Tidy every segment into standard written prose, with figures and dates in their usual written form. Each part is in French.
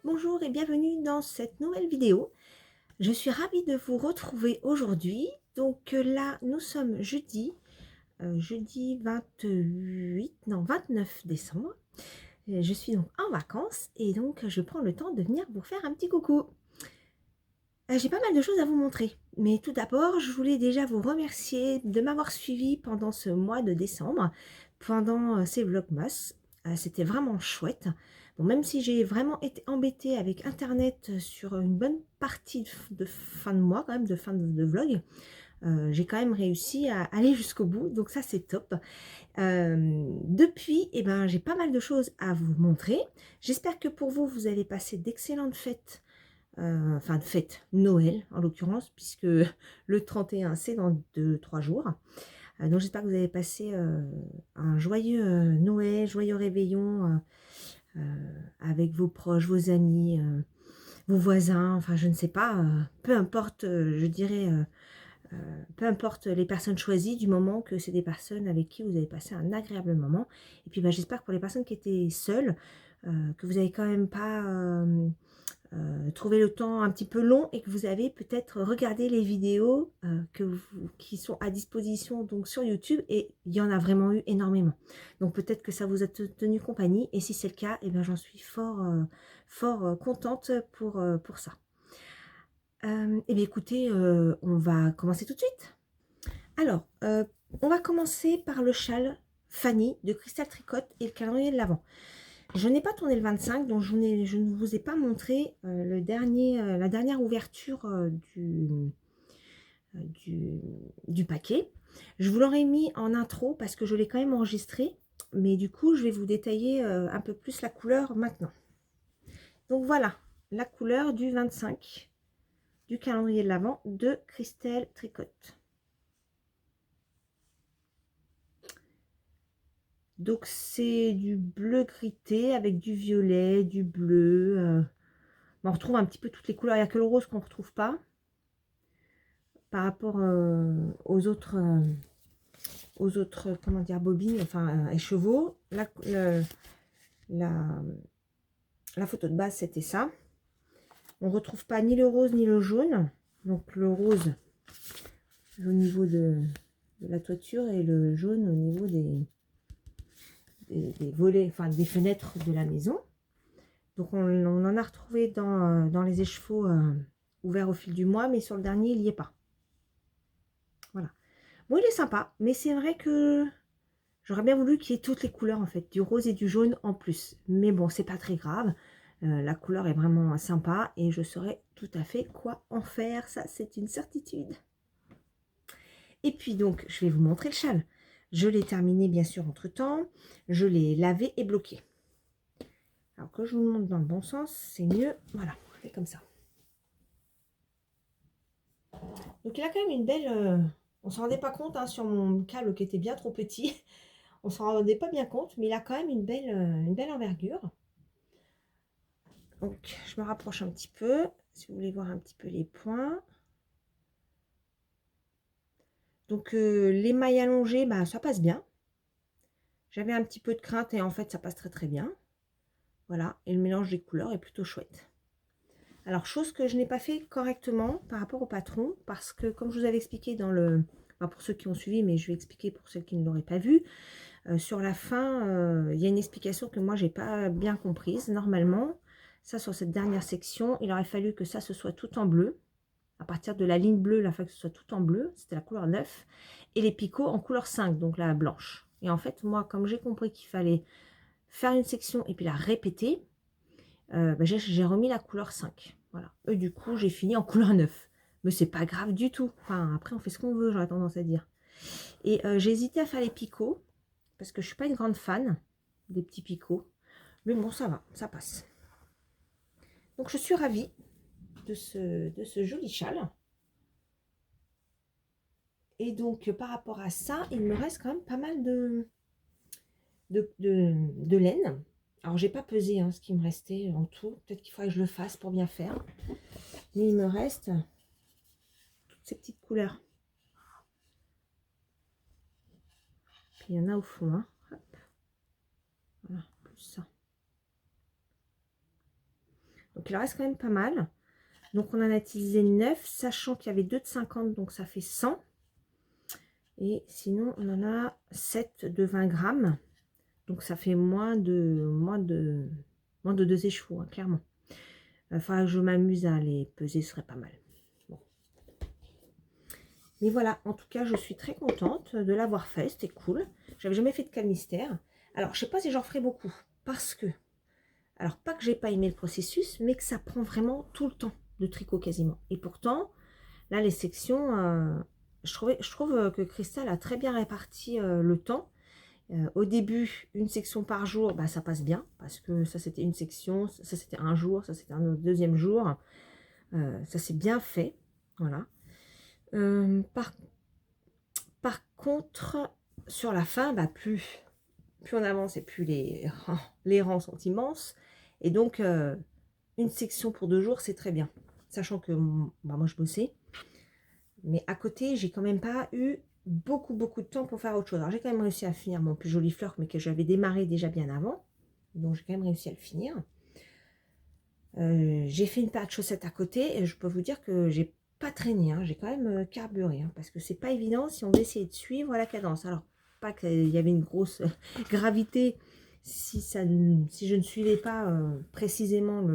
Bonjour et bienvenue dans cette nouvelle vidéo. Je suis ravie de vous retrouver aujourd'hui. Donc là, nous sommes jeudi 28, non 29 décembre. Je suis donc en vacances et donc je prends le temps de venir vous faire un petit coucou. J'ai pas mal de choses à vous montrer. Mais tout d'abord, je voulais déjà vous remercier de m'avoir suivi pendant ce mois de décembre, pendant ces Vlogmas. C'était vraiment chouette. Bon, même si j'ai vraiment été embêtée avec Internet sur une bonne partie de fin de mois, quand même, de fin de vlog, j'ai quand même réussi à aller jusqu'au bout. Donc ça, c'est top. Depuis, eh ben, j'ai pas mal de choses à vous montrer. J'espère que pour vous, vous avez passé d'excellentes fêtes, enfin de fête Noël en l'occurrence, puisque le 31 c'est dans 2-3 jours. Donc j'espère que vous avez passé un joyeux Noël, joyeux réveillon avec vos proches, vos amis, vos voisins, enfin je ne sais pas, peu importe, je dirais, peu importe les personnes choisies, du moment que c'est des personnes avec qui vous avez passé un agréable moment. Et puis bah, j'espère pour les personnes qui étaient seules, que vous n'avez quand même pas trouvé le temps un petit peu long et que vous avez peut-être regardé les vidéos qui sont à disposition donc sur YouTube, et il y en a vraiment eu énormément. Donc peut-être que ça vous a tenu compagnie, et si c'est le cas, et bien j'en suis fort contente pour ça. Et bien écoutez, on va commencer tout de suite. Alors, on va commencer par le châle Fanny de Cristal Tricotte et le calendrier de l'Avent. Je n'ai pas tourné le 25, donc je ne vous ai pas montré la dernière ouverture du paquet. Je vous l'aurais mis en intro parce que je l'ai quand même enregistré, mais du coup, je vais vous détailler un peu plus la couleur maintenant. Donc voilà, la couleur du 25 du calendrier de l'Avent de Cristal Tricotte. Donc c'est du bleu grité avec du violet, du bleu. On retrouve un petit peu toutes les couleurs. Il n'y a que le rose qu'on ne retrouve pas par rapport aux autres comment dire, bobines, enfin écheveaux. La photo de base, c'était ça. On ne retrouve pas ni le rose ni le jaune. Donc le rose au niveau de la toiture et le jaune au niveau des volets, enfin des fenêtres de la maison. Donc on en a retrouvé dans les écheveaux ouverts au fil du mois, mais sur le dernier, il n'y est pas. Voilà. Bon, il est sympa, mais c'est vrai que j'aurais bien voulu qu'il y ait toutes les couleurs, en fait, du rose et du jaune en plus. Mais bon, c'est pas très grave. La couleur est vraiment sympa et je saurais tout à fait quoi en faire. Ça, c'est une certitude. Et puis donc, je vais vous montrer le châle. Je l'ai terminé, bien sûr, entre-temps. Je l'ai lavé et bloqué. Alors que je vous le montre dans le bon sens, c'est mieux. Voilà, je fais comme ça. Donc, il a quand même une belle... on ne s'en rendait pas compte hein, sur mon câble qui était bien trop petit. On ne s'en rendait pas bien compte, mais il a quand même une belle envergure. Donc, je me rapproche un petit peu, si vous voulez voir un petit peu les points. Donc, les mailles allongées, bah, ça passe bien. J'avais un petit peu de crainte et en fait, ça passe très très bien. Voilà, et le mélange des couleurs est plutôt chouette. Alors, chose que je n'ai pas fait correctement par rapport au patron, parce que comme je vous avais expliqué dans le... Enfin, pour ceux qui ont suivi, mais je vais expliquer pour ceux qui ne l'auraient pas vu. Sur la fin, il y a une explication que moi, j'ai pas bien comprise. Normalement, ça, sur cette dernière section, il aurait fallu que ça, ce soit tout en bleu. À partir de la ligne bleue, il a fallu que ce soit tout en bleu. C'était la couleur 9. Et les picots en couleur 5, donc la blanche. Et en fait, moi, comme j'ai compris qu'il fallait faire une section et puis la répéter, bah, j'ai remis la couleur 5. Voilà. Et du coup, j'ai fini en couleur 9. Mais c'est pas grave du tout. Enfin, après, on fait ce qu'on veut, j'aurais tendance à dire. Et j'ai hésité à faire les picots, parce que je suis pas une grande fan des petits picots. Mais bon, ça va, ça passe. Donc, je suis ravie de ce joli châle. Et donc, par rapport à ça, il me reste quand même pas mal de laine. Alors, j'ai pas pesé hein, ce qui me restait en tout. Peut-être qu'il faudrait que je le fasse pour bien faire. Mais il me reste toutes ces petites couleurs. Puis, il y en a au fond. Hein. Hop. Voilà, plus ça. Donc il en reste quand même pas mal. Donc on en a utilisé 9, sachant qu'il y avait 2 de 50, donc ça fait 100. Et sinon on en a 7 de 20 grammes. Donc ça fait moins de 2 échevaux, hein, clairement. Il faudra que je m'amuse à les peser, ce serait pas mal. Bon. Mais voilà, en tout cas, je suis très contente de l'avoir fait, c'était cool. J'avais jamais fait de calmistère. Alors, je sais pas si j'en ferai beaucoup, parce que, alors pas que j'ai pas aimé le processus, mais que ça prend vraiment tout le temps de tricot quasiment. Et pourtant, là, les sections, je trouve que Cristal a très bien réparti le temps. Au début, une section par jour, bah, ça passe bien, parce que ça c'était une section, ça c'était un jour, ça c'était un deuxième jour. Ça c'est bien fait, voilà. Par contre, sur la fin, bah, plus on avance et plus les rangs sont immenses. Et donc, une section pour 2 jours, c'est très bien. Sachant que bah, moi, je bossais. Mais à côté, j'ai quand même pas eu beaucoup de temps pour faire autre chose. Alors, j'ai quand même réussi à finir mon plus joli fleur, mais que j'avais démarré déjà bien avant. Donc, j'ai quand même réussi à le finir. J'ai fait une paire de chaussettes à côté. Et je peux vous dire que j'ai pas traîné, hein. J'ai quand même carburé, hein, parce que c'est pas évident si on veut essayer de suivre la cadence. Alors, pas qu'il y avait une grosse gravité si je ne suivais pas précisément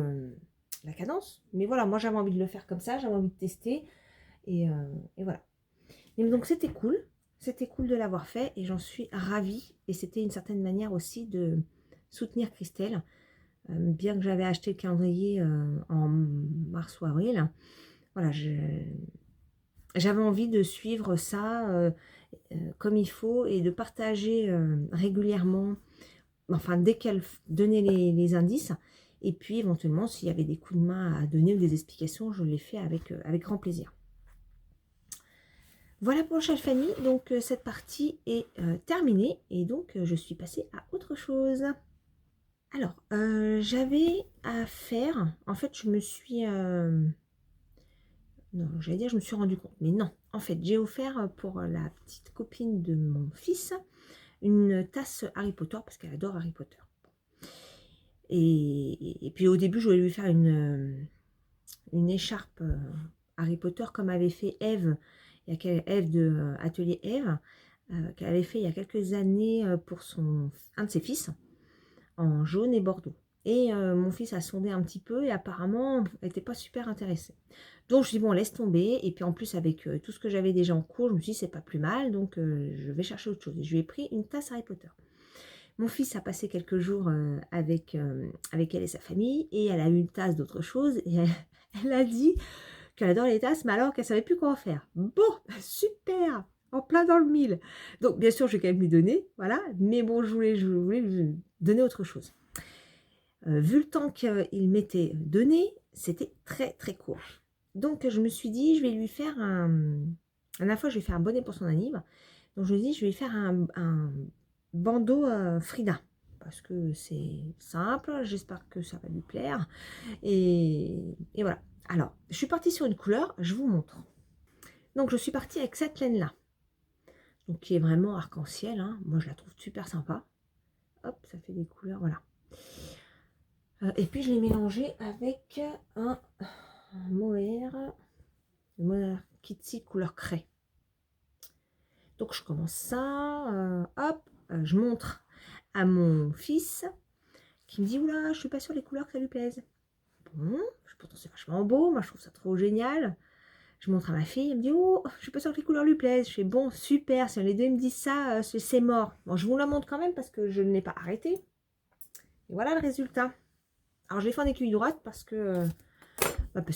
la cadence. Mais voilà, moi j'avais envie de le faire comme ça, j'avais envie de tester. Et voilà. Et donc c'était cool de l'avoir fait et j'en suis ravie. Et c'était une certaine manière aussi de soutenir Christelle. Bien que j'avais acheté le calendrier en mars ou avril, voilà, j'avais envie de suivre ça comme il faut et de partager régulièrement, enfin dès qu'elle donnait les indices, et puis éventuellement s'il y avait des coups de main à donner ou des explications, je les fais avec grand plaisir. Voilà pour chère famille, donc cette partie est terminée et donc je suis passée à autre chose. Alors, j'avais à faire, en fait je me suis... non, j'allais dire je me suis rendu compte, mais non. En fait, j'ai offert pour la petite copine de mon fils une tasse Harry Potter, parce qu'elle adore Harry Potter. Et puis au début, je voulais lui faire une écharpe Harry Potter, comme avait fait Eve, Eve de Atelier Eve, qu'elle avait fait il y a quelques années pour un de ses fils, en jaune et bordeaux. Et mon fils a sondé un petit peu et apparemment n'était pas super intéressé. Donc je dis bon, laisse tomber. Et puis en plus avec tout ce que j'avais déjà en cours, je me suis dit c'est pas plus mal, donc je vais chercher autre chose. Et je lui ai pris une tasse Harry Potter. Mon fils a passé quelques jours avec elle et sa famille et elle a eu une tasse d'autre chose et elle a dit qu'elle adore les tasses, mais alors qu'elle savait plus quoi en faire. Bon, super, en plein dans le mille. Donc bien sûr, je vais quand même lui donner, voilà. Mais bon, je voulais lui donner autre chose. Vu le temps qu'il m'était donné, c'était très très court. Donc je me suis dit, je vais lui faire à la fois, je vais faire un bonnet pour son anniv. Donc je me dis, je vais faire un bandeau Frida. Parce que c'est simple, j'espère que ça va lui plaire. Et voilà. Alors, je suis partie sur une couleur, je vous montre. Donc je suis partie avec cette laine-là. Donc qui est vraiment arc-en-ciel, hein. Moi je la trouve super sympa. Hop, ça fait des couleurs, voilà. Et puis je l'ai mélangé avec un mohair Kitty couleur craie. Donc je commence ça, hop, je montre à mon fils qui me dit oula, je suis pas sûre les couleurs que ça lui plaise. Bon, pourtant c'est vachement beau, moi je trouve ça trop génial. Je montre à ma fille, elle me dit oh, je suis pas sûre que les couleurs lui plaisent. Je fais bon, super, si les deux me disent ça, c'est mort. Bon, je vous la montre quand même parce que je ne l'ai pas arrêté. Et voilà le résultat. Alors je l'ai fait en aiguille droite parce que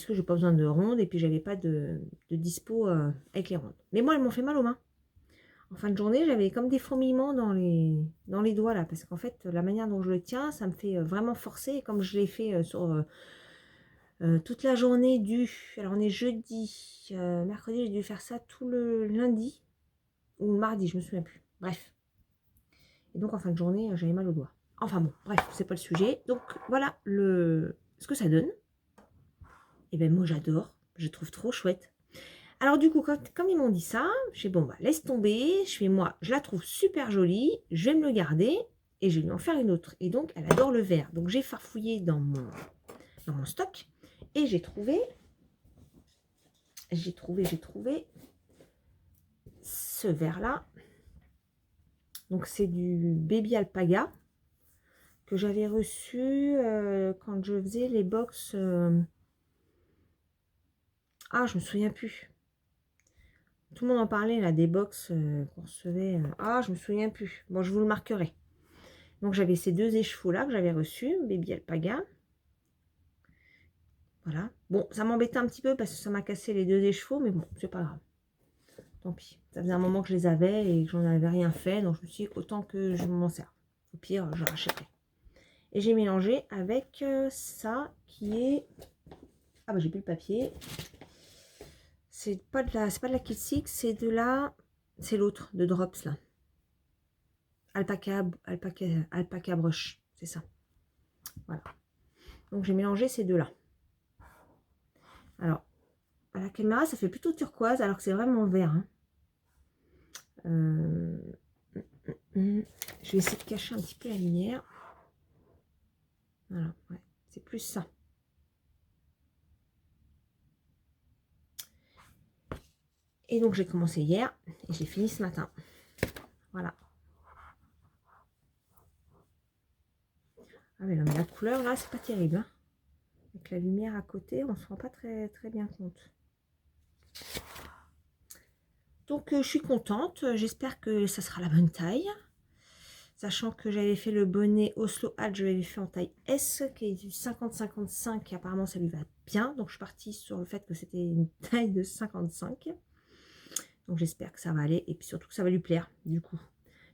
j'ai pas besoin de ronde et puis j'avais pas de dispo avec les rondes. Mais moi elles m'ont fait mal aux mains. En fin de journée, j'avais comme des fourmillements dans les doigts là, parce qu'en fait, la manière dont je le tiens, ça me fait vraiment forcer. Et comme je l'ai fait sur toute la journée alors on est jeudi, mercredi, j'ai dû faire ça tout le lundi ou le mardi, je me souviens plus. Bref. Et donc en fin de journée, j'avais mal aux doigts. Enfin bon, bref, c'est pas le sujet. Donc voilà ce que ça donne. Et ben moi j'adore, je trouve trop chouette. Alors du coup, comme ils m'ont dit ça, je fais bon bah laisse tomber, je fais moi, je la trouve super jolie, je vais me le garder et je vais lui en faire une autre. Et donc elle adore le vert. Donc j'ai farfouillé dans mon en stock. Et j'ai trouvé ce verre-là. Donc, c'est du Baby Alpaga que j'avais reçu quand je faisais les box. Ah, je me souviens plus. Tout le monde en parlait, là, des box qu'on recevait. Ah, je me souviens plus. Bon, je vous le marquerai. Donc, j'avais ces 2 écheveaux-là que j'avais reçus, Baby Alpaga. Voilà. Bon, ça m'embêtait un petit peu parce que ça m'a cassé les 2 écheveaux, mais bon, c'est pas grave. Tant pis. Ça faisait un moment que je les avais et que j'en avais rien fait, donc je me suis dit, autant que je m'en sers. Au pire, je rachèterai. Et j'ai mélangé avec ça qui est... Ah bah j'ai plus le papier. C'est pas de la Kit Six, c'est de la... C'est l'autre, de Drops là. Alpaca Brush, c'est ça. Voilà. Donc j'ai mélangé ces deux-là. Alors, à la caméra, ça fait plutôt turquoise, alors que c'est vraiment vert. Hein. Je vais essayer de cacher un petit peu la lumière. Voilà, ouais, c'est plus ça. Et donc j'ai commencé hier et j'ai fini ce matin. Voilà. Ah mais non, mais la couleur là, c'est pas terrible. Hein. Avec la lumière à côté, on se rend pas très bien compte. Donc je suis contente. J'espère que ça sera la bonne taille. Sachant que j'avais fait le bonnet Oslo Hat, je l'avais fait en taille S, qui est du 50-55, et apparemment ça lui va bien. Donc je suis partie sur le fait que c'était une taille de 55. Donc j'espère que ça va aller, et puis surtout que ça va lui plaire, du coup.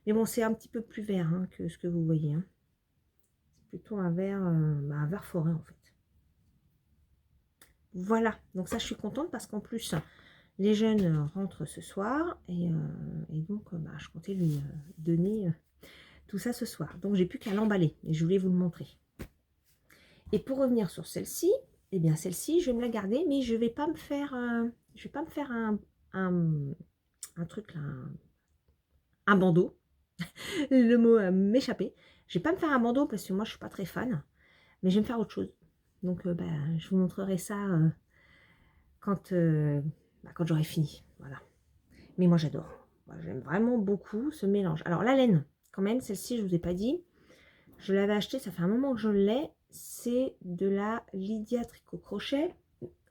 Mais bon, c'est un petit peu plus vert hein, que ce que vous voyez. Hein. C'est plutôt un vert forêt en fait. Voilà, donc ça je suis contente parce qu'en plus, les jeunes rentrent ce soir, et donc je comptais lui donner... tout ça ce soir. Donc, j'ai plus qu'à l'emballer. Et je voulais vous le montrer. Et pour revenir sur celle-ci, eh bien, celle-ci, je vais me la garder, mais je vais pas me faire, un truc là, un bandeau. Le mot m'échapper. Je vais pas me faire un bandeau parce que moi, je suis pas très fan. Mais je vais me faire autre chose. Donc, je vous montrerai ça quand j'aurai fini. Voilà. Mais moi, j'adore. J'aime vraiment beaucoup ce mélange. Alors, la laine, quand même, celle-ci, je vous ai pas dit. Je l'avais acheté, ça fait un moment que je l'ai. C'est de la Lydia Tricot Crochet.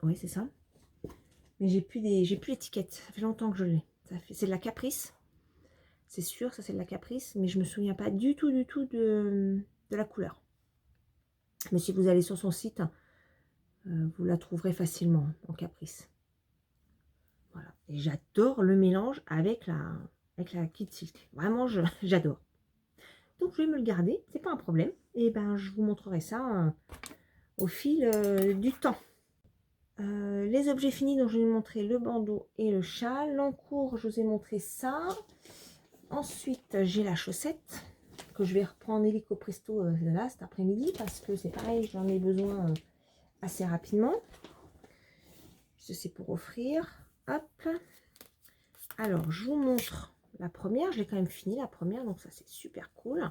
Oui, c'est ça. Mais j'ai plus l'étiquette. Ça fait longtemps que je l'ai. C'est de la Caprice. C'est sûr, ça c'est de la Caprice. Mais je me souviens pas du tout de la couleur. Mais si vous allez sur son site, vous la trouverez facilement en Caprice. Voilà. Et j'adore le mélange avec la Kit Silk. Vraiment, j'adore. Donc je vais me le garder, c'est pas un problème. Et ben je vous montrerai ça au fil du temps. Les objets finis, donc je vais vous montrer le bandeau et le châle. L'encours, je vous ai montré ça. Ensuite, j'ai la chaussette que je vais reprendre hélico presto là cet après-midi parce que c'est pareil, j'en ai besoin assez rapidement. C'est pour offrir. Hop. Alors, je vous montre la première. Je l'ai quand même fini la première, donc ça c'est super cool.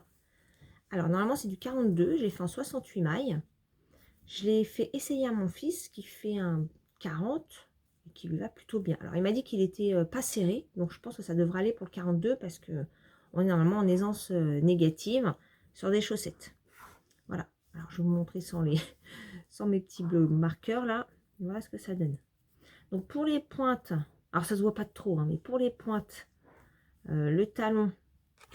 Alors, normalement, c'est du 42. Je l'ai fait en 68 mailles. Je l'ai fait essayer à mon fils qui fait un 40 et qui lui va plutôt bien. Alors, il m'a dit qu'il était pas serré. Donc, je pense que ça devrait aller pour le 42 parce que on est normalement en aisance négative sur des chaussettes. Voilà. Alors, je vais vous montrer sans mes petits bleus marqueurs là. Voilà ce que ça donne. Donc, pour les pointes, alors ça se voit pas trop, hein, mais pour les pointes, le talon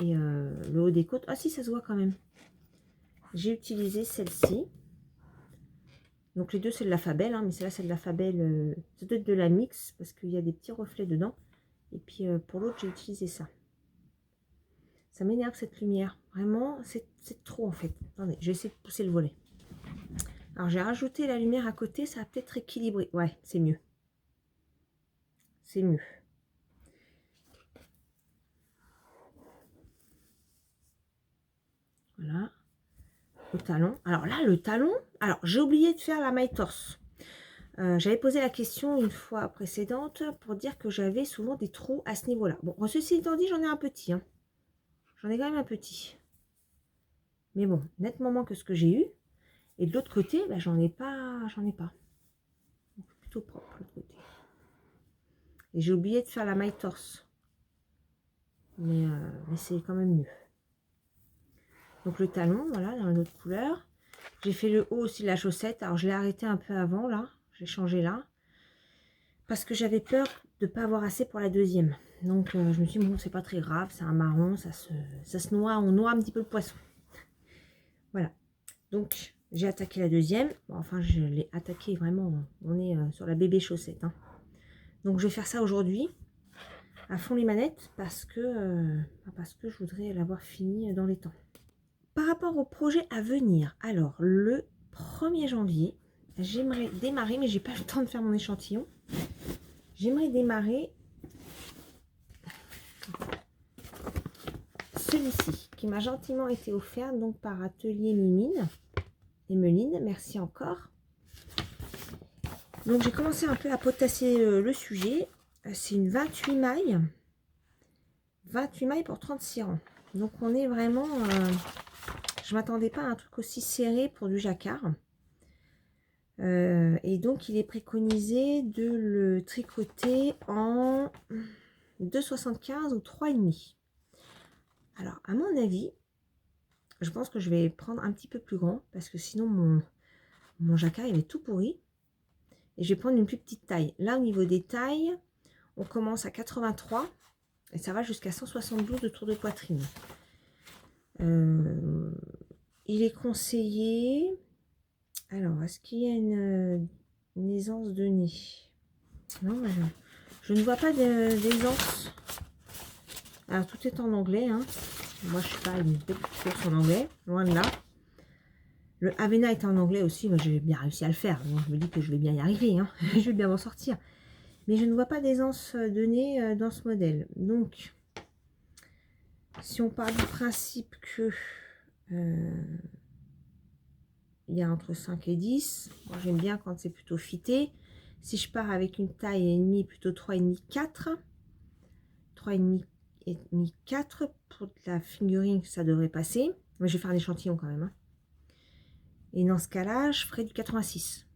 et le haut des côtes. Ah si, ça se voit quand même. J'ai utilisé celle-ci. Donc les deux c'est de la Fabel, hein, mais celle-là c'est de la Fabel, ça doit être de la mix parce qu'il y a des petits reflets dedans. Et puis pour l'autre j'ai utilisé ça. Ça m'énerve cette lumière, vraiment c'est trop en fait. Attendez, je vais essayer de pousser le volet. Alors j'ai rajouté la lumière à côté, ça va peut-être équilibrer. Ouais, c'est mieux. C'est mieux. Voilà. Le talon. Alors là, le talon, alors j'ai oublié de faire la maille torse. J'avais posé la question une fois précédente pour dire que j'avais souvent des trous à ce niveau-là. Bon, ceci étant dit, j'en ai un petit. Hein. J'en ai quand même un petit. Mais bon, nettement moins que ce que j'ai eu. Et de l'autre côté, bah, j'en ai pas. Donc, plutôt propre l'autre côté. Et j'ai oublié de faire la maille torse. Mais c'est quand même mieux. Donc le talon, voilà, dans une autre couleur. J'ai fait le haut aussi de la chaussette. Alors je l'ai arrêté un peu avant là. J'ai changé là. Parce que j'avais peur de ne pas avoir assez pour la deuxième. Donc je me suis dit, bon, c'est pas très grave. C'est un marron, ça se noie. On noie un petit peu le poisson. Voilà. Donc j'ai attaqué la deuxième. Bon, enfin, je l'ai attaqué vraiment. On est sur la bébé chaussette. Hein. Donc je vais faire ça aujourd'hui. À fond les manettes. Parce que je voudrais l'avoir fini dans les temps. Par rapport au projet à venir, alors le 1er janvier, j'aimerais démarrer, mais j'ai pas le temps de faire mon échantillon. J'aimerais démarrer celui-ci, qui m'a gentiment été offert donc par Atelier Mimine et Meline, merci encore. Donc j'ai commencé un peu à potasser le sujet. C'est une 28 mailles. 28 mailles pour 36 rangs. Donc on est vraiment... je m'attendais pas à un truc aussi serré pour du jacquard. Et donc il est préconisé de le tricoter en 2,75 ou 3,5. Alors à mon avis, je pense que je vais prendre un petit peu plus grand parce que sinon mon jacquard il est tout pourri. Et je vais prendre une plus petite taille. Là au niveau des tailles, on commence à 83 et ça va jusqu'à 172 de tour de poitrine. Il est conseillé... Alors, est-ce qu'il y a une aisance de nez? Non, je ne vois pas d'aisance. Alors, tout est en anglais. Hein. Moi, je ne suis pas une belle course en anglais. Loin de là. Le Avena est en anglais aussi. Moi, j'ai bien réussi à le faire. Donc, je me dis que je vais bien y arriver. Hein. Je vais bien m'en sortir. Mais je ne vois pas d'aisance de nez dans ce modèle. Donc, si on part du principe que... il y a entre 5 et 10. Moi, j'aime bien quand c'est plutôt fité. Si je pars avec une taille et demie, plutôt 3,5, 4. 3,5 et demi, 4. Pour la fingering, ça devrait passer. Mais je vais faire un échantillon quand même. Hein. Et dans ce cas-là, je ferai du 86.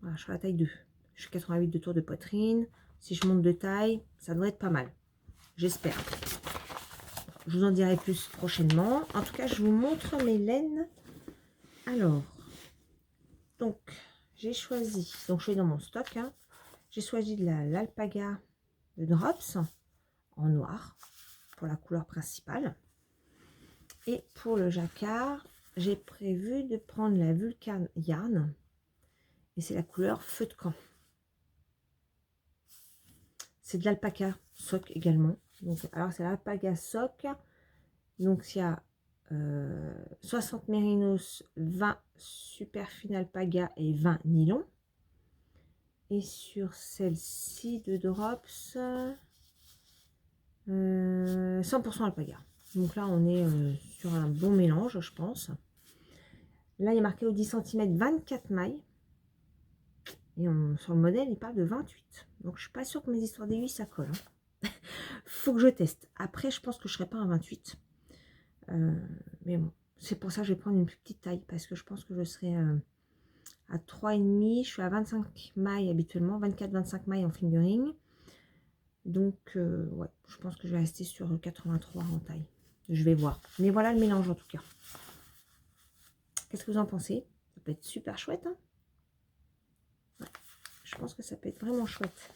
Voilà, je ferai la taille 2. Je fais 88 de tour de poitrine. Si je monte de taille, ça devrait être pas mal. J'espère. Je vous en dirai plus prochainement. En tout cas, je vous montre mes laines. Alors, donc, j'ai choisi, donc je suis dans mon stock, hein, j'ai choisi de l'alpaga de Drops en noir pour la couleur principale. Et pour le jacquard, j'ai prévu de prendre la Vulcan Yarn et c'est la couleur feu de camp. C'est de l'alpaga soc également. Donc, alors c'est l'alpaga soc, donc il y a 60 mérinos, 20 super fine alpaga et 20 nylon. Et sur celle-ci de Drops, 100% alpaga. Donc là, on est sur un bon mélange, je pense. Là, il est marqué au 10 cm 24 mailles. Et sur le modèle, il parle de 28. Donc, je suis pas sûre que mes histoires d'aiguilles, ça colle. Hein. Faut que je teste. Après, je pense que je serai pas à 28. Mais bon, c'est pour ça que je vais prendre une plus petite taille. Parce que je pense que je serai à 3,5. Je suis à 25 mailles habituellement. 24-25 mailles en fingering. Donc, ouais, je pense que je vais rester sur 83 en taille. Je vais voir. Mais voilà le mélange en tout cas. Qu'est-ce que vous en pensez? Ça peut être super chouette. Hein, ouais, je pense que ça peut être vraiment chouette.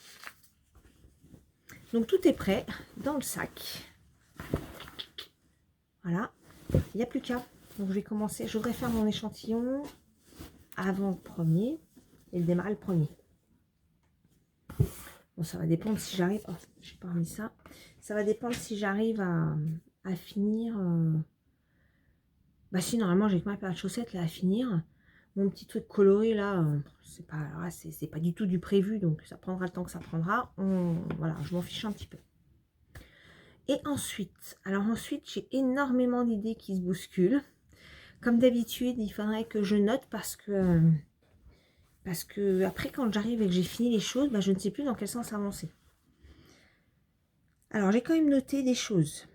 Donc, tout est prêt dans le sac. Voilà. Il n'y a plus qu'à. Donc, je vais commencer. Je voudrais faire mon échantillon avant le premier et le démarrer le premier. Bon, ça va dépendre si j'arrive... Oh, j'ai pas remis ça. Ça va dépendre si j'arrive à finir... Bah si, normalement, j'ai que ma paire de chaussettes là à finir. Mon petit truc coloré là, c'est pas du tout du prévu. Donc, ça prendra le temps que ça prendra. Voilà, je m'en fiche un petit peu. Et ensuite, j'ai énormément d'idées qui se bousculent. Comme d'habitude, il faudrait que je note parce que après, quand j'arrive et que j'ai fini les choses, bah, je ne sais plus dans quel sens avancer. Alors, j'ai quand même noté des choses.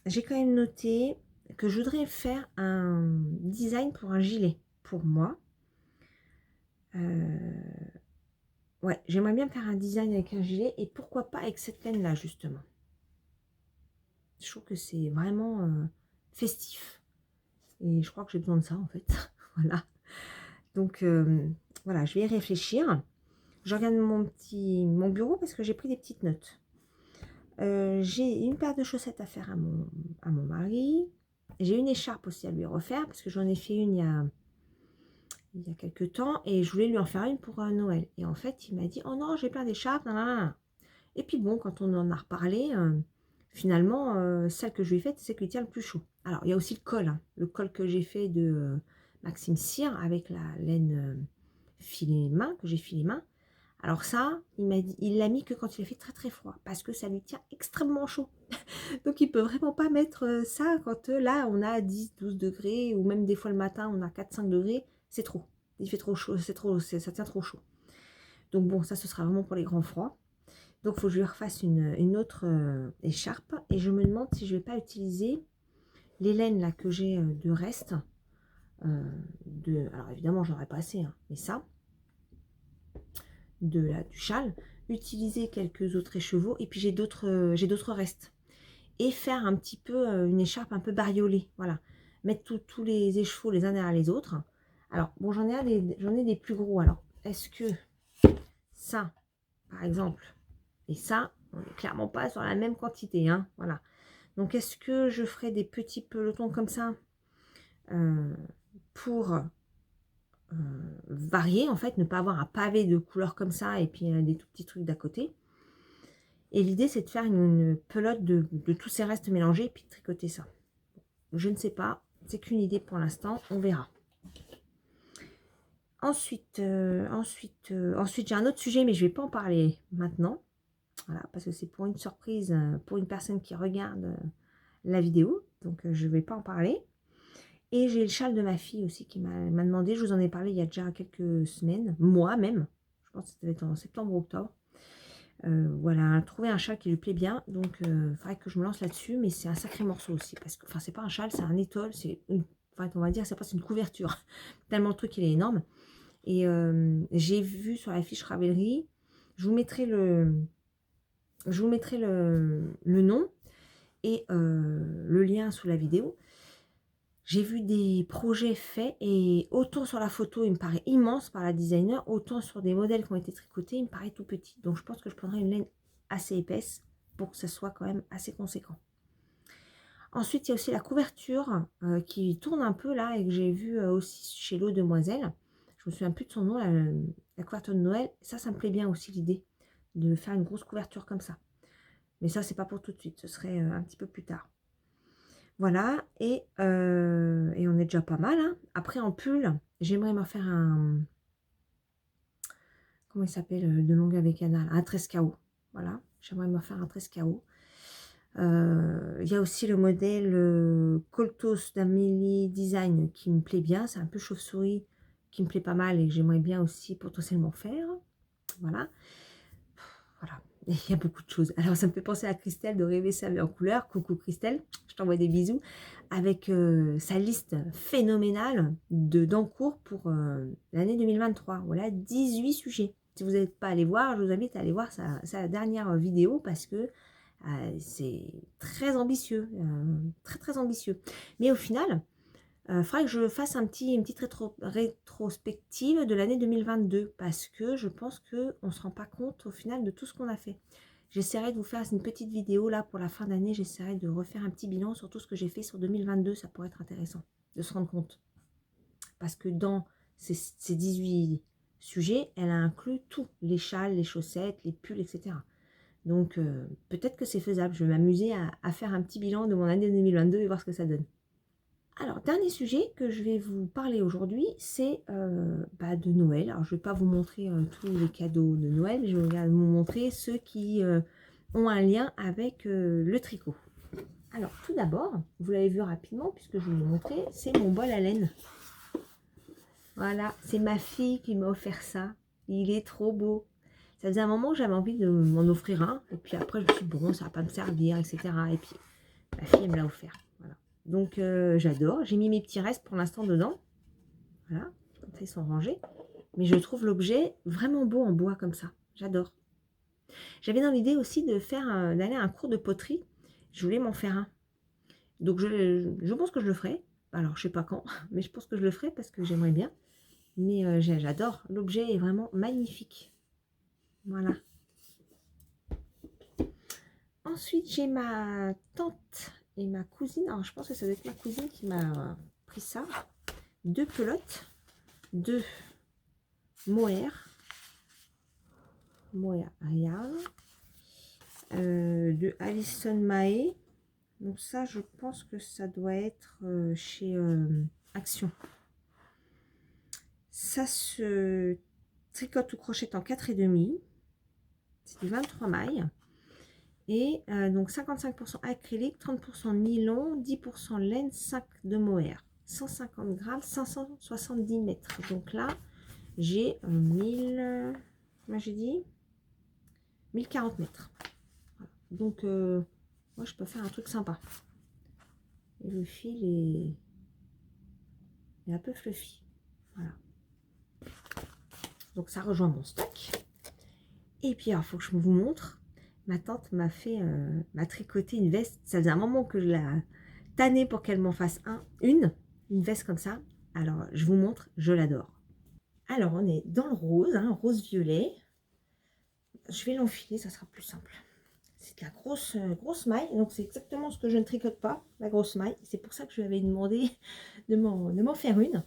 J'ai quand même noté que je voudrais faire un design pour un gilet. pour moi. Ouais, j'aimerais bien faire un design avec un gilet et pourquoi pas avec cette laine-là, justement. Je trouve que c'est vraiment festif. Et je crois que j'ai besoin de ça, en fait. Voilà. Donc, voilà, je vais y réfléchir. Je regarde mon bureau parce que j'ai pris des petites notes. J'ai une paire de chaussettes à faire à mon mari. J'ai une écharpe aussi à lui refaire parce que j'en ai fait une il y a quelques temps et je voulais lui en faire une pour Noël. Et en fait, il m'a dit, oh non, j'ai plein d'écharpes. Et puis bon, quand on en a reparlé, finalement, celle que je lui ai faite, c'est celle qui tient le plus chaud. Alors, il y a aussi le col, hein, le col que j'ai fait de Maxime Cyr avec la laine filée main, que j'ai filée main. Alors ça, il l'a mis que quand il a fait très très froid, parce que ça lui tient extrêmement chaud. Donc il peut vraiment pas mettre ça quand là on a 10-12 degrés, ou même des fois le matin on a 4-5 degrés, c'est trop. Il fait trop chaud, ça tient trop chaud. Donc bon, ça ce sera vraiment pour les grands froids. Donc il faut que je lui refasse une autre écharpe, et je me demande si je vais pas utiliser les laines là que j'ai de reste. Alors évidemment j'en aurais pas assez, hein, mais ça, du châle, utiliser quelques autres écheveaux, et puis j'ai d'autres restes, et faire un petit peu une écharpe un peu bariolée, voilà, mettre tous les écheveaux les uns derrière les autres. Alors bon, j'en ai des plus gros. Alors est-ce que ça, par exemple, et ça, on n'est clairement pas sur la même quantité, hein, voilà. Donc est-ce que je ferai des petits pelotons comme ça pour varier, en fait, ne pas avoir un pavé de couleurs comme ça et puis des tout petits trucs d'à côté. Et l'idée, c'est de faire une pelote de tous ces restes mélangés et puis de tricoter ça. Je ne sais pas, c'est qu'une idée pour l'instant, on verra. Ensuite, j'ai un autre sujet, mais je ne vais pas en parler maintenant. Voilà, parce que c'est pour une surprise, pour une personne qui regarde la vidéo. Donc, je ne vais pas en parler. Et j'ai le châle de ma fille aussi qui m'a demandé, je vous en ai parlé il y a déjà quelques semaines, moi même, je pense que c'était en septembre ou octobre. Voilà, trouver un châle qui lui plaît bien, donc il faudrait que je me lance là-dessus, mais c'est un sacré morceau aussi, parce que, enfin, c'est pas un châle, c'est un étole, enfin, on va dire, c'est presque une couverture, tellement le truc il est énorme. Et j'ai vu sur la fiche Ravelry, je vous mettrai le nom et le lien sous la vidéo. J'ai vu des projets faits, et autant sur la photo il me paraît immense par la designer, autant sur des modèles qui ont été tricotés il me paraît tout petit. Donc je pense que je prendrai une laine assez épaisse pour que ça soit quand même assez conséquent. Ensuite il y a aussi la couverture qui tourne un peu là, et que j'ai vu aussi chez l'eau demoiselle. Je me souviens plus de son nom, la couverture de Noël. Ça me plaît bien aussi, l'idée de faire une grosse couverture comme ça. Mais ça c'est pas pour tout de suite, ce serait un petit peu plus tard. Voilà, et on est déjà pas mal, hein. Après, en pull, j'aimerais me faire un... Comment il s'appelle, de longueur avec canal? Un trescao. Voilà, j'aimerais me faire un trescao. Il y a aussi le modèle Coltos d'Amélie Design qui me plaît bien. C'est un peu chauve-souris qui me plaît pas mal et que j'aimerais bien aussi potentiellement faire. Voilà. Voilà. Il y a beaucoup de choses. Alors, ça me fait penser à Christelle de Rêver sa vie en couleur. Coucou Christelle, je t'envoie des bisous. Avec sa liste phénoménale d'encours pour l'année 2023. Voilà, 18 sujets. Si vous n'êtes pas allé voir, je vous invite à aller voir sa dernière vidéo parce que c'est très ambitieux. Très, très ambitieux. Mais au final, il faudrait que je fasse une petite rétrospective de l'année 2022 parce que je pense qu'on ne se rend pas compte au final de tout ce qu'on a fait. J'essaierai de vous faire une petite vidéo là pour la fin d'année. J'essaierai de refaire un petit bilan sur tout ce que j'ai fait sur 2022. Ça pourrait être intéressant de se rendre compte. Parce que dans ces 18 sujets, elle a inclus tout. Les châles, les chaussettes, les pulls, etc. Donc peut-être que c'est faisable. Je vais m'amuser à faire un petit bilan de mon année 2022 et voir ce que ça donne. Alors, dernier sujet que je vais vous parler aujourd'hui, c'est de Noël. Alors, je ne vais pas vous montrer tous les cadeaux de Noël, mais je vais vous montrer ceux qui ont un lien avec le tricot. Alors, tout d'abord, vous l'avez vu rapidement, puisque je vous l'ai montré, c'est mon bol à laine. Voilà, c'est ma fille qui m'a offert ça. Il est trop beau. Ça faisait un moment que j'avais envie de m'en offrir un, et puis après, je me suis dit, bon, ça ne va pas me servir, etc. Et puis, ma fille, elle me l'a offert. Voilà. Donc, j'adore. J'ai mis mes petits restes pour l'instant dedans. Voilà, comme ça ils sont rangés. Mais je trouve l'objet vraiment beau en bois comme ça. J'adore. J'avais dans l'idée aussi de faire d'aller à un cours de poterie. Je voulais m'en faire un. Donc je pense que je le ferai. Alors je sais pas quand, mais je pense que je le ferai parce que j'aimerais bien. Mais j'adore. L'objet est vraiment magnifique. Voilà. Ensuite, j'ai ma tante et ma cousine. Alors je pense que ça doit être ma cousine qui m'a pris ça. 2 pelotes de mohair. Mohair Ariane. De Alison Mae. Donc ça, je pense que ça doit être chez Action. Ça se tricote ou crochette en 4,5. C'est du 23 mailles. Et donc 55% acrylique, 30% nylon, 10% laine, 5 de mohair. 150 grammes, 570 mètres. Donc là, j'ai 1000, moi j'ai dit 1040 mètres. Voilà. Donc, moi je peux faire un truc sympa. Et le fil est un peu fluffy. Voilà. Donc ça rejoint mon stock. Et puis, il faut que je vous montre. Ma tante m'a fait, m'a tricoté une veste. Ça faisait un moment que je la tannais pour qu'elle m'en fasse une veste comme ça. Alors, je vous montre, je l'adore. Alors, on est dans le rose, hein, rose-violet. Je vais l'enfiler, ça sera plus simple. C'est de la grosse maille, donc c'est exactement ce que je ne tricote pas, la grosse maille. C'est pour ça que je lui avais demandé de m'en faire une.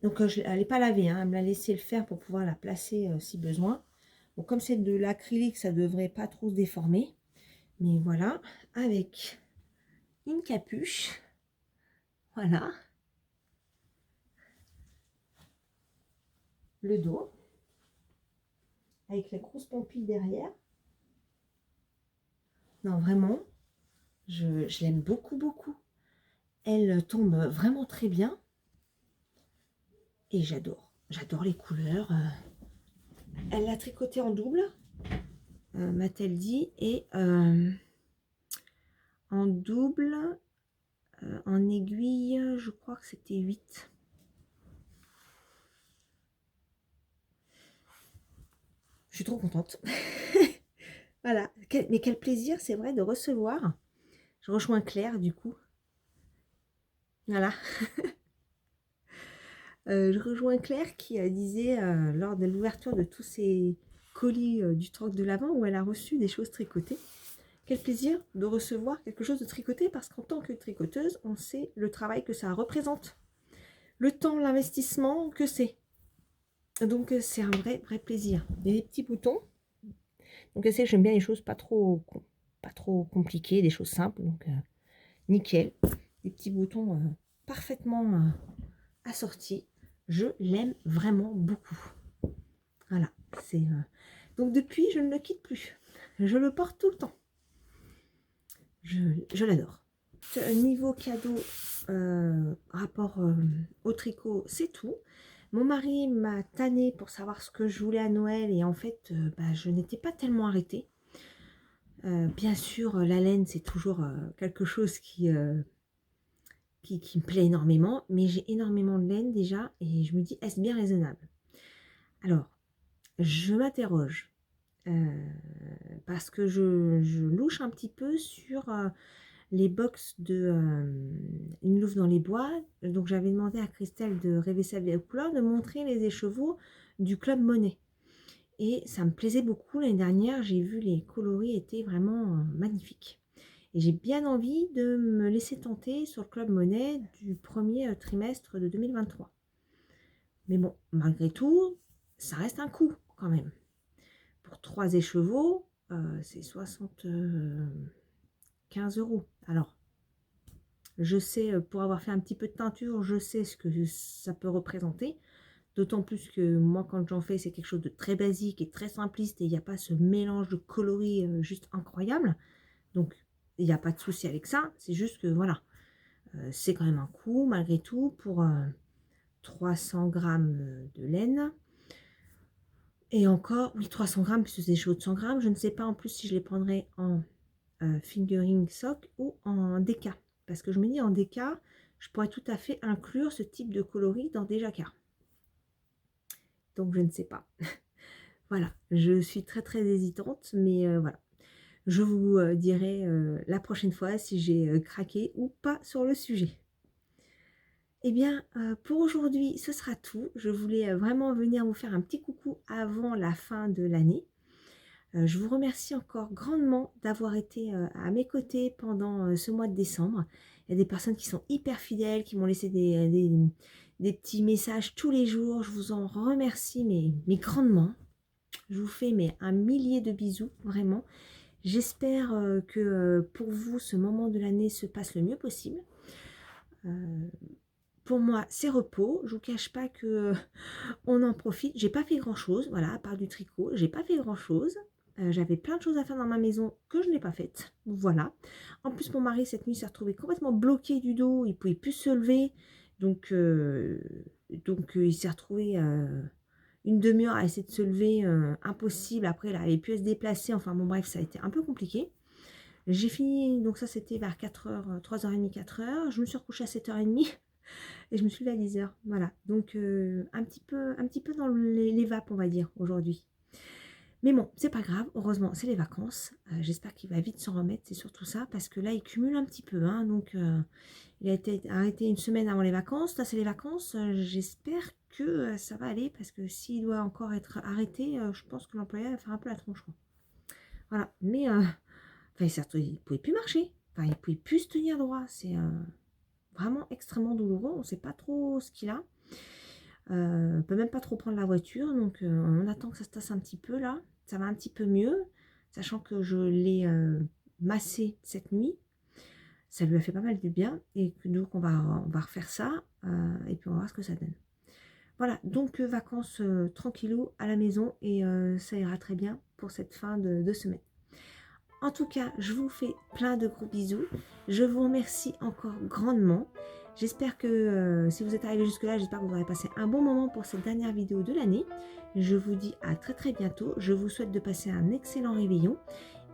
Donc, elle n'est pas lavée, hein, elle me l'a laissé le faire pour pouvoir la placer si besoin. Bon, comme c'est de l'acrylique, ça devrait pas trop se déformer. Mais voilà, avec une capuche. Voilà. Le dos. Avec la grosse pompille derrière. Non, vraiment, je l'aime beaucoup, beaucoup. Elle tombe vraiment très bien. Et j'adore. J'adore les couleurs. Elle l'a tricoté en double, m'a-t-elle dit. Et en double, en aiguille, je crois que c'était 8. Je suis trop contente. Voilà. Mais quel plaisir, c'est vrai, de recevoir. Je rejoins Claire, du coup. Voilà. Je rejoins Claire qui disait, lors de l'ouverture de tous ces colis du troc de l'Avent, où elle a reçu des choses tricotées. Quel plaisir de recevoir quelque chose de tricoté, parce qu'en tant que tricoteuse, on sait le travail que ça représente. Le temps, l'investissement que c'est. Donc, c'est un vrai plaisir. Il y a des petits boutons. Donc, je sais que j'aime bien les choses pas trop compliquées, des choses simples. Donc, nickel. Des petits boutons parfaitement assortis. Je l'aime vraiment beaucoup. Voilà. C'est donc, depuis, je ne le quitte plus. Je le porte tout le temps. Je l'adore. Niveau cadeau, rapport au tricot, c'est tout. Mon mari m'a tanné pour savoir ce que je voulais à Noël et en fait, je n'étais pas tellement arrêtée. Bien sûr, la laine, c'est toujours quelque chose qui me plaît énormément, mais j'ai énormément de laine déjà et je me dis, est-ce bien raisonnable? Alors, je m'interroge parce que je louche un petit peu sur les box de Une Louve dans les bois. Donc j'avais demandé à Christelle de Rêver sa vie aux couleurs de montrer les écheveaux du Club Monet. Et ça me plaisait beaucoup. L'année dernière, j'ai vu les coloris étaient vraiment magnifiques. Et j'ai bien envie de me laisser tenter sur le Club Monet du premier trimestre de 2023. Mais bon, malgré tout, ça reste un coût quand même. Pour 3 écheveaux, c'est 75 €. Alors, je sais, pour avoir fait un petit peu de teinture, je sais ce que ça peut représenter. D'autant plus que moi, quand j'en fais, c'est quelque chose de très basique et très simpliste. Et il n'y a pas ce mélange de coloris juste incroyable. Donc, il n'y a pas de souci avec ça. C'est juste que, voilà, c'est quand même un coût, malgré tout, pour 300 grammes de laine. Et encore, oui, 300 grammes, puisque c'est des choses de 100 grammes. Je ne sais pas en plus si je les prendrais en fingering sock ou en déca. Parce que je me dis en déca, je pourrais tout à fait inclure ce type de coloris dans des jacquards. Donc je ne sais pas. Voilà, je suis très très hésitante, mais voilà. Je vous dirai la prochaine fois si j'ai craqué ou pas sur le sujet. Eh bien, pour aujourd'hui, ce sera tout. Je voulais vraiment venir vous faire un petit coucou avant la fin de l'année. Je vous remercie encore grandement d'avoir été à mes côtés pendant ce mois de décembre. Il y a des personnes qui sont hyper fidèles, qui m'ont laissé des petits messages tous les jours. Je vous en remercie, mais grandement. Je vous fais un millier de bisous, vraiment. J'espère que pour vous, ce moment de l'année se passe le mieux possible. Pour moi, c'est repos. Je vous cache pas que on en profite. J'ai pas fait grand chose, voilà, à part du tricot. J'ai pas fait grand chose. J'avais plein de choses à faire dans ma maison que je n'ai pas faites. Voilà. En plus, mon mari, cette nuit, s'est retrouvé complètement bloqué du dos. Il pouvait plus se lever. Donc il s'est retrouvé une demi-heure à essayer de se lever. Impossible. Après, il n'avait plus à se déplacer. Enfin, bon, bref, ça a été un peu compliqué. J'ai fini, donc ça, c'était vers 4h, 3h30, 4h. Je me suis recouchée à 7h30. Et je me suis levée à 10h. Voilà. Donc, un petit peu dans les vapes, on va dire, aujourd'hui. Mais bon, c'est pas grave. Heureusement, c'est les vacances. J'espère qu'il va vite s'en remettre. C'est surtout ça. Parce que là, il cumule un petit peu. Hein, donc, il a été arrêté une semaine avant les vacances. Là, c'est les vacances. J'espère que ça va aller. Parce que s'il doit encore être arrêté, je pense que l'employeur va faire un peu la tronche. Voilà. Mais, enfin, il ne pouvait plus marcher. Enfin, il ne pouvait plus se tenir droit. C'est vraiment extrêmement douloureux. On ne sait pas trop ce qu'il a. On ne peut même pas trop prendre la voiture. Donc, on attend que ça se tasse un petit peu là. Ça va un petit peu mieux. Sachant que je l'ai massé cette nuit. Ça lui a fait pas mal du bien. Et donc, on va refaire ça. Et puis, on va voir ce que ça donne. Voilà. Donc, vacances tranquillou à la maison. Et ça ira très bien pour cette fin de semaine. En tout cas, je vous fais plein de gros bisous. Je vous remercie encore grandement. J'espère que si vous êtes arrivé jusque là, j'espère que vous aurez passé un bon moment pour cette dernière vidéo de l'année. Je vous dis à très très bientôt. Je vous souhaite de passer un excellent réveillon.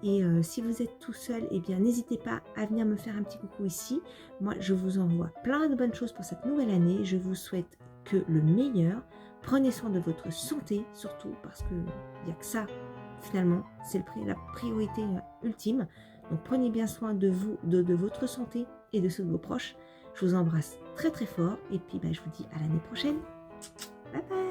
Et si vous êtes tout seul, eh bien n'hésitez pas à venir me faire un petit coucou ici. Moi, je vous envoie plein de bonnes choses pour cette nouvelle année. Je vous souhaite que le meilleur. Prenez soin de votre santé, surtout parce qu'il n'y a que ça. Finalement, c'est la priorité ultime. Donc prenez bien soin de vous, de votre santé et de ceux de vos proches. Je vous embrasse très très fort et puis je vous dis à l'année prochaine. Bye bye.